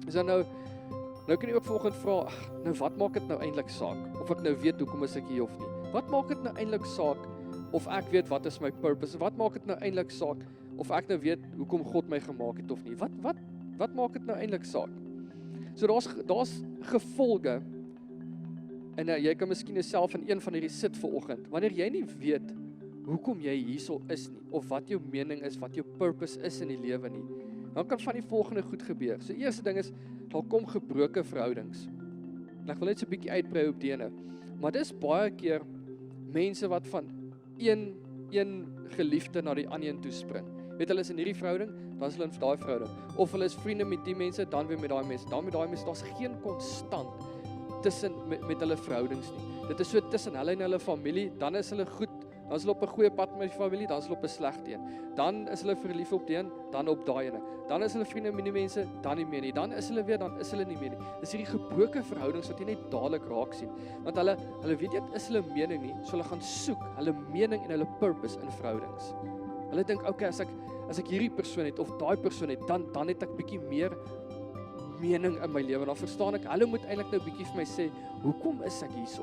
So nou kan jy ook vanoggend vra, nou wat maak dit nou eintlik saak? Of ek nou weet hoekom is ek hier of nie? Wat maak dit nou eintlik saak of ek weet wat is my purpose? Wat maak dit nou eintlik saak of ek nou weet hoekom God my gemaak het of nie? Wat maak dit nou eintlik saak? So daar's gevolge. En jy kan miskien jouself in een van hierdie sit vanoggend. Wanneer jy nie weet hoekom jy hierso is nie, of wat jou mening is, wat jou purpose is in die lewe nie, dan kan van die volgende goed gebeur. So eerste ding is, daar kom gebroke verhoudings. En ek wil net so 'n bietjie uitbrei op die ene. Maar dis baie keer mense wat van een geliefde na die ander een toe spring. Weet hulle is in hierdie verhouding, dan is hulle in daai verhouding. Of hulle is vriende met die mense, dan weer met daai mense. Dan met daai mense, daar's geen konstant tussen met hulle verhoudings nie. Dit is so tussen hulle en hulle familie, dan is hulle goed, dan is hulle op 'n goeie pad met die familie, dan is hulle op 'n slegte een. Dan is hulle verlief op die een, dan op daai ene. Dan is hulle vriende met die mense, dan nie meer nie. Dan is hulle weer, dan is hulle nie meer nie. Dis hierdie gebroke verhoudings wat jy net dadelik raak sien. Want hulle weet nie is hulle mening nie, so hulle gaan soek hulle mening en hulle purpose in verhoudings. Hulle dink, okay, as ek hierdie persoon het of daai persoon het, dan het ek bietjie meer mening in my lewe. Dan verstaan ek, hulle moet eintlik nou bietjie vir my sê, hoekom is ek hierso?